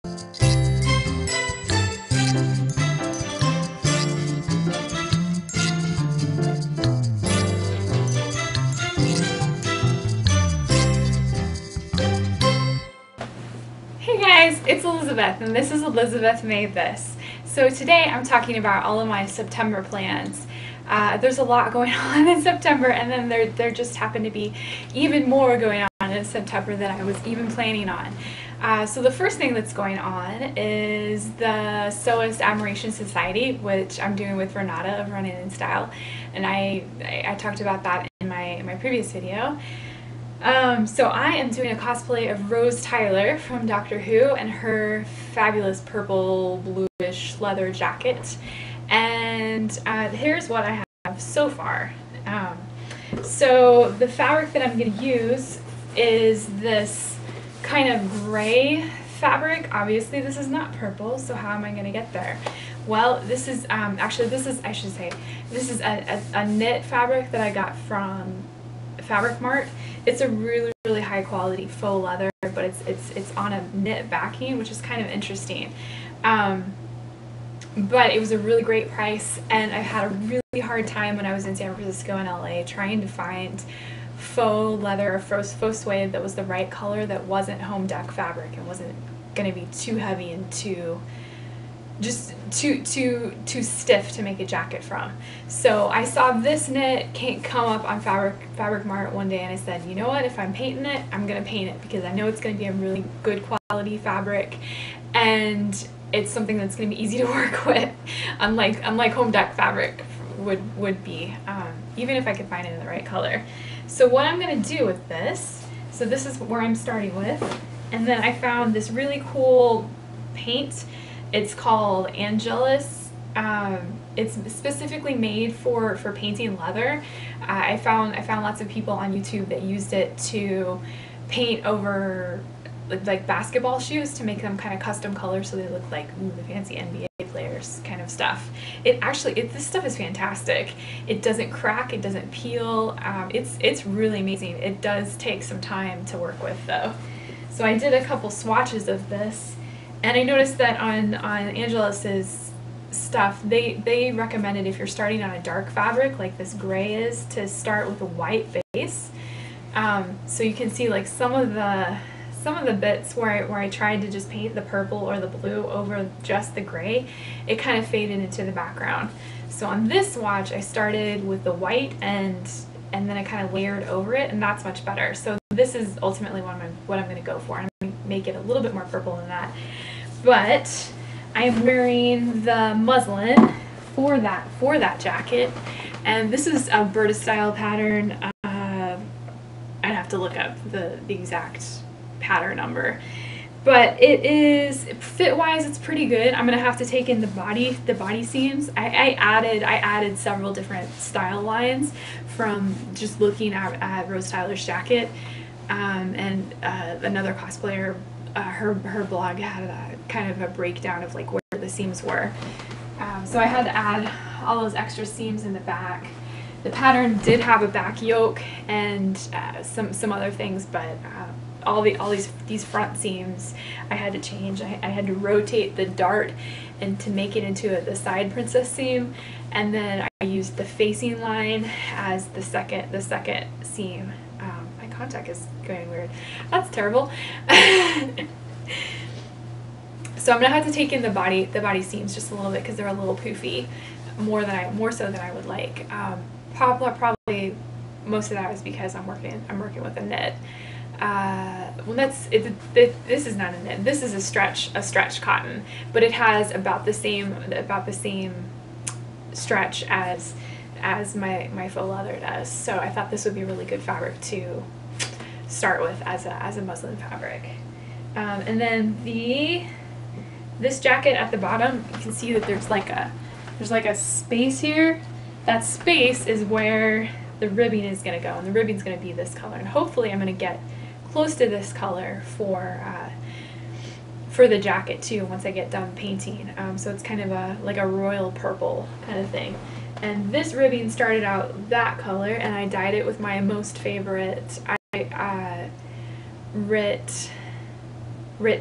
Hey guys, it's Elizabeth, and this is Elizabeth Made This. So today I'm talking about all of my September plans. There's a lot going on in September, and then there just happened to be even more going on in September than I was even planning on. So the first thing that's going on is the Sewist Admiration Society, which I'm doing with Renata of Running in Style, and I talked about that in my previous video. So I am doing a cosplay of Rose Tyler from Doctor Who and her fabulous purple bluish leather jacket. And here's what I have so far. So the fabric that I'm going to use is this kind of gray fabric. Obviously this is not purple, so how am I going to get there? Well, this is this is a knit fabric that I got from Fabric Mart. It's a really high quality faux leather, but it's on a knit backing, which is kind of interesting. But it was a really great price, and I had a really hard time when I was in San Francisco and LA trying to find faux leather or faux suede that was the right color, that wasn't home deck fabric and wasn't going to be too heavy and too stiff to make a jacket from. So I saw this knit come up on Fabric Mart one day, and I said, you know what, if I'm painting it, I'm going to paint it because I know it's going to be a really good quality fabric, and it's something that's going to be easy to work with, unlike home deck fabric would be, even if I could find it in the right color. So what I'm going to do with this, so this is where I'm starting with, and then I found this really cool paint. It's called Angelus. It's specifically made for painting leather. I found lots of people on YouTube that used it to paint over like basketball shoes, to make them kind of custom colors so they look like the fancy NBA players kind of stuff. This stuff is fantastic. It doesn't crack, it doesn't peel. It's really amazing. It does take some time to work with though. So I did a couple swatches of this, and I noticed that on Angelus's stuff, they recommended, if you're starting on a dark fabric like this gray is, to start with a white base. So you can see like some of the bits where I tried to just paint the purple or the blue over just the gray, it kind of faded into the background. So on this swatch, I started with the white and then I kind of layered over it, and that's much better. So this is ultimately what I'm going to go for. I'm going to make it a little bit more purple than that. But I'm wearing the muslin for that jacket, and this is a Berta style pattern. I'd have to look up the exact pattern number, but it is, fit wise, it's pretty good. I'm gonna have to take in the body seams. I added several different style lines from just looking at Rose Tyler's jacket, and another cosplayer, her blog had a kind of a breakdown of like where the seams were. So I had to add all those extra seams in the back. The pattern did have a back yoke and some other things, but all these front seams I had to change. I had to rotate the dart and to make it into the side princess seam, and then I used the facing line as the second seam. My contact is going weird. That's terrible. So I'm gonna have to take in the body seams just a little bit because they're a little poofy, more so than I would like. Probably most of that is because I'm working with a knit. Well, this is not a knit. This is a stretch cotton, but it has about the same stretch as my faux leather does. So I thought this would be a really good fabric to start with as a muslin fabric. And then this jacket at the bottom, you can see that there's like a space here. That space is where the ribbing is going to go, and the ribbing's going to be this color, and hopefully I'm going to get close to this color for the jacket too once I get done painting. So it's kind of like a royal purple kind of thing. And this ribbing started out that color, and I dyed it with my most favorite Rit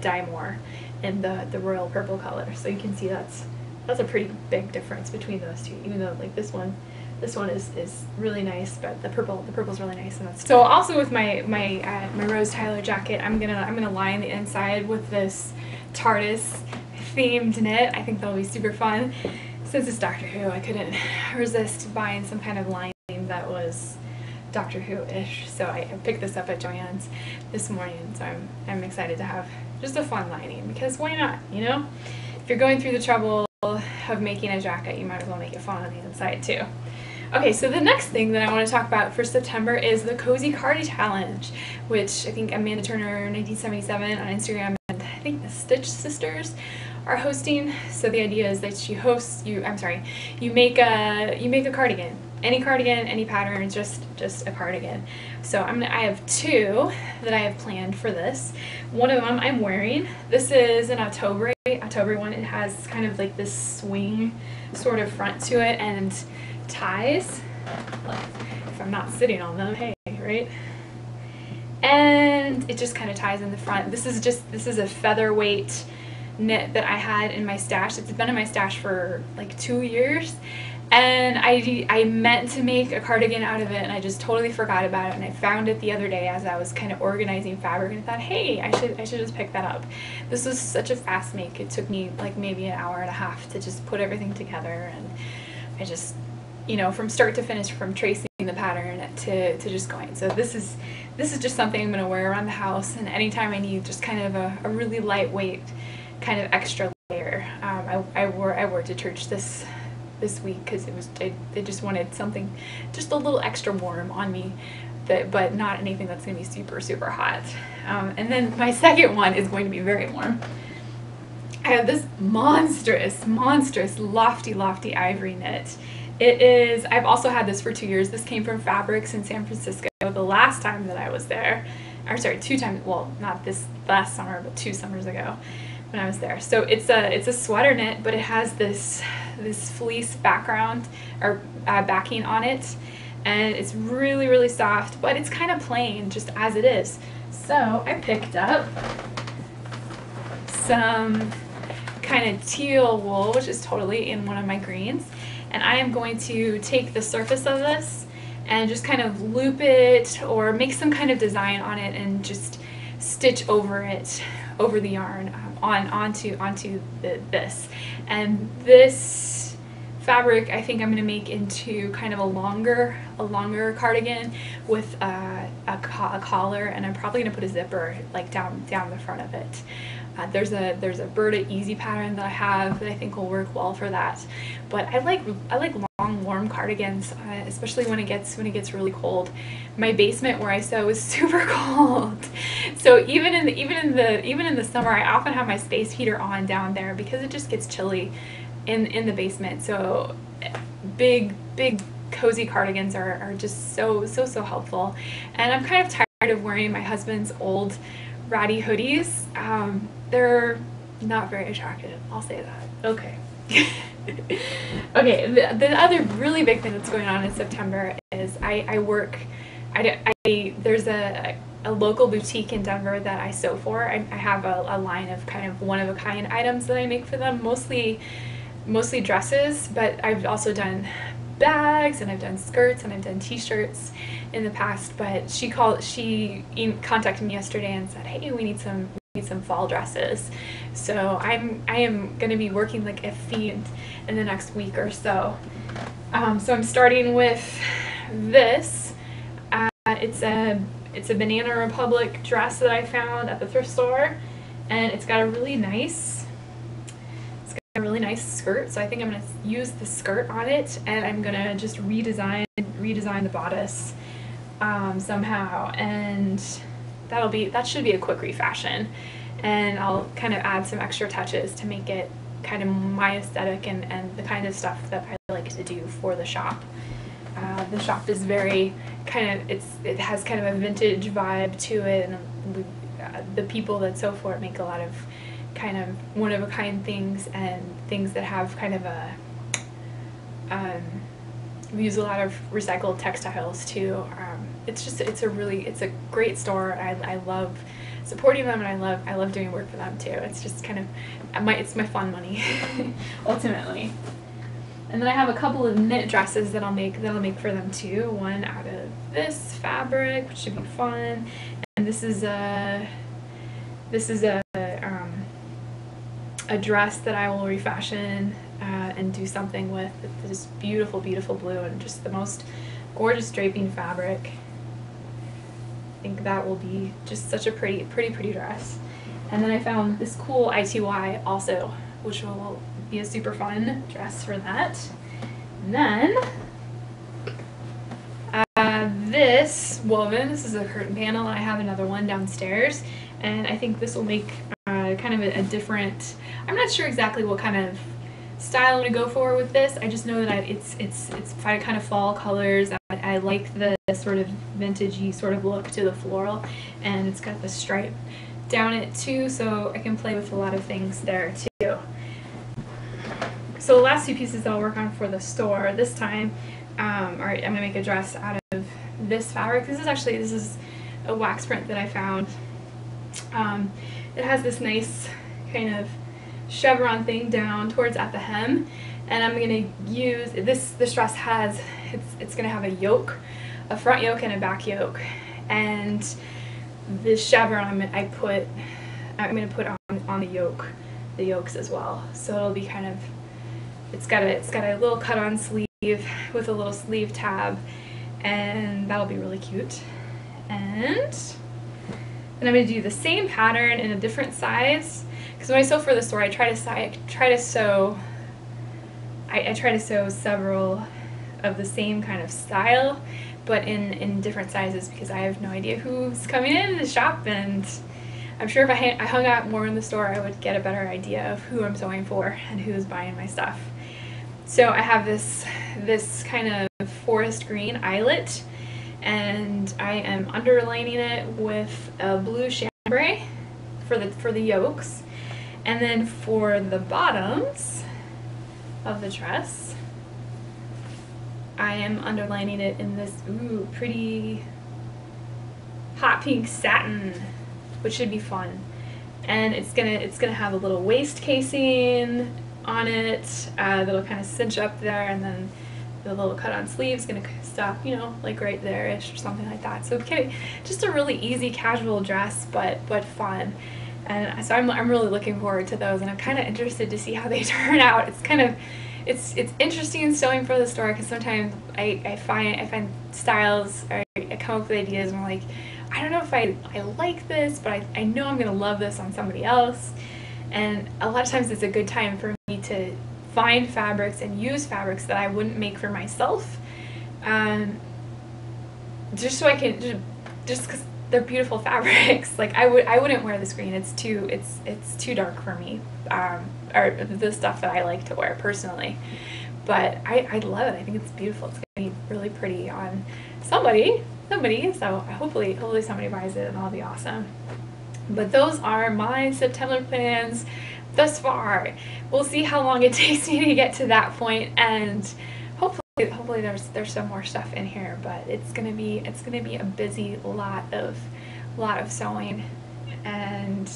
Dye More. in the royal purple color. So you can see that's a pretty big difference between those two, even though like this one is really nice, but the purple's really nice. And that's so also with my Rose Tyler jacket, I'm gonna line the inside with this TARDIS themed knit. I think that'll be super fun. Since it's Doctor Who, I couldn't resist buying some kind of lining that was Doctor Who-ish. So I picked this up at Joann's this morning. So I'm excited to have just a fun lining, because why not? You know, if you're going through the trouble of making a jacket, you might as well make it fun on the inside too. Okay, so the next thing that I want to talk about for September is the Cozy Cardi Challenge, which I think Amanda Turner 1977 on Instagram and I think the Stitch Sisters are hosting. So the idea is that you make a cardigan. Any cardigan, any pattern, just a cardigan. So I have two that I have planned for this. One of them I'm wearing. This is an Ottobre one. It has kind of like this swing sort of front to it and ties. If I'm not sitting on them, hey, right? And it just kind of ties in the front. This is a featherweight knit that I had in my stash. It's been in my stash for like 2 years. And I meant to make a cardigan out of it, and I just totally forgot about it, and I found it the other day as I was kind of organizing fabric, and I thought, hey, I should just pick that up. This was such a fast make. It took me like maybe an hour and a half to just put everything together, and I just, you know, from start to finish, from tracing the pattern to just going. So this is just something I'm going to wear around the house, and anytime I need just kind of a really lightweight kind of extra layer. I wore to church this week because they just wanted something just a little extra warm on me, but not anything that's going to be super hot. And then my second one is going to be very warm. I have this monstrous lofty ivory knit. I've also had this for 2 years. This came from Fabrics in San Francisco the last time that I was there. Or sorry, 2 times, well, not this last summer, but 2 summers ago when I was there. So it's a sweater knit, but it has this fleece background or backing on it, and it's really soft, but it's kind of plain just as it is. So I picked up some kind of teal wool, which is totally in one of my greens, and I am going to take the surface of this and just kind of loop it or make some kind of design on it and just stitch over it, over the yarn, onto this. And this fabric I think I'm going to make into kind of a longer cardigan with a collar, and I'm probably going to put a zipper like down the front of it. There's a Burda Easy pattern that I have that I think will work well for that. But I like long warm cardigans, especially when it gets really cold. My basement where I sew is super cold, so even in the summer I often have my space heater on down there because it just gets chilly in the basement. So big cozy cardigans are just so helpful. And I'm kind of tired of wearing my husband's old ratty hoodies. They're not very attractive, I'll say that. Okay. Okay, the other really big thing that's going on in September is there's a local boutique in Denver that I sew for. I have a line of kind of one-of-a-kind items that I make for them, mostly dresses, but I've also done bags, and I've done skirts, and I've done t-shirts in the past. But she contacted me yesterday and said, hey, we need some fall dresses. So I am going to be working like a fiend in the next week or so. So I'm starting with this. It's a Banana Republic dress that I found at the thrift store, and it's got a really nice skirt. So I think I'm going to use the skirt on it, and I'm going to just redesign the bodice somehow, and that should be a quick refashion, and I'll kind of add some extra touches to make it kind of my aesthetic and the kind of stuff that I like to do for the shop. The shop is very it has kind of a vintage vibe to it, and the people that sew for it make a lot of kind of one-of-a-kind things, and things that have kind of we use a lot of recycled textiles too. It's a great store. I love supporting them, and I love doing work for them too. It's just kind of it's my fun money ultimately. And then I have a couple of knit dresses that I'll make for them too. One out of this fabric, which should be fun, and this is a dress that I will refashion and do something with this beautiful, beautiful blue and just the most gorgeous draping fabric. I think that will be just such a pretty dress. And then I found this cool ITY also, which will be a super fun dress for that. And then this woven, this is a curtain panel. I have another one downstairs, and I think this will make kind of a different, I'm not sure exactly what kind of style I'm going to go for with this. I just know that it's kind of fall colors. I like the sort of vintagey sort of look to the floral, and it's got the stripe down it too, so I can play with a lot of things there too. So the last two pieces that I'll work on for the store this time, alright, I'm going to make a dress out of this fabric. This is a wax print that I found. It has this nice kind of chevron thing down towards at the hem, and I'm going to use this dress has it's going to have a yoke, a front yoke and a back yoke, and this chevron I'm going to put on the yokes as well, so it'll be kind of, it's got a little cut on sleeve with a little sleeve tab, and that'll be really cute. And then I'm going to do the same pattern in a different size, because when I sew for the store, I try to sew several of the same kind of style, but in different sizes, because I have no idea who's coming in the shop, and I'm sure if I hung out more in the store, I would get a better idea of who I'm sewing for and who's buying my stuff. So I have this kind of forest green eyelet, and I am underlining it with a blue chambray for the yolks, and then for the bottoms of the dress, I am underlining it in this pretty hot pink satin, which should be fun. And it's gonna have a little waist casing on it that'll kind of cinch up there, and then the little cut-on sleeve is gonna stop, you know, like right there-ish or something like that. So just a really easy, casual dress, but fun. And so I'm really looking forward to those, and I'm kind of interested to see how they turn out. It's interesting sewing for the store, because sometimes I find styles, or I come up with ideas and I'm like, I don't know if I like this, but I know I'm gonna love this on somebody else. And a lot of times it's a good time for me to find fabrics and use fabrics that I wouldn't make for myself, just so I can, just because they're beautiful fabrics. Like I wouldn't wear this green. It's too dark for me, or the stuff that I like to wear personally. But I love it. I think it's beautiful. It's gonna be really pretty on somebody. So hopefully somebody buys it, and that'll be awesome. But those are my September plans thus far. We'll see how long it takes me to get to that point, and hopefully there's some more stuff in here. But it's gonna be a busy lot of sewing, and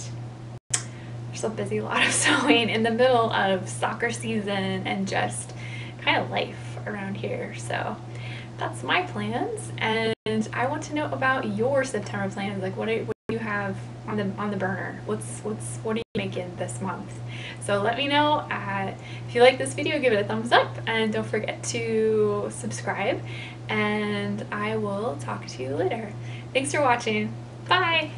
there's a busy lot of sewing in the middle of soccer season and just kind of life around here. So that's my plans, and I want to know about your September plans. Like what do you have on the burner? What are you making this month? So let me know. If you like this video, give it a thumbs up, and don't forget to subscribe, and I will talk to you later. Thanks for watching. Bye!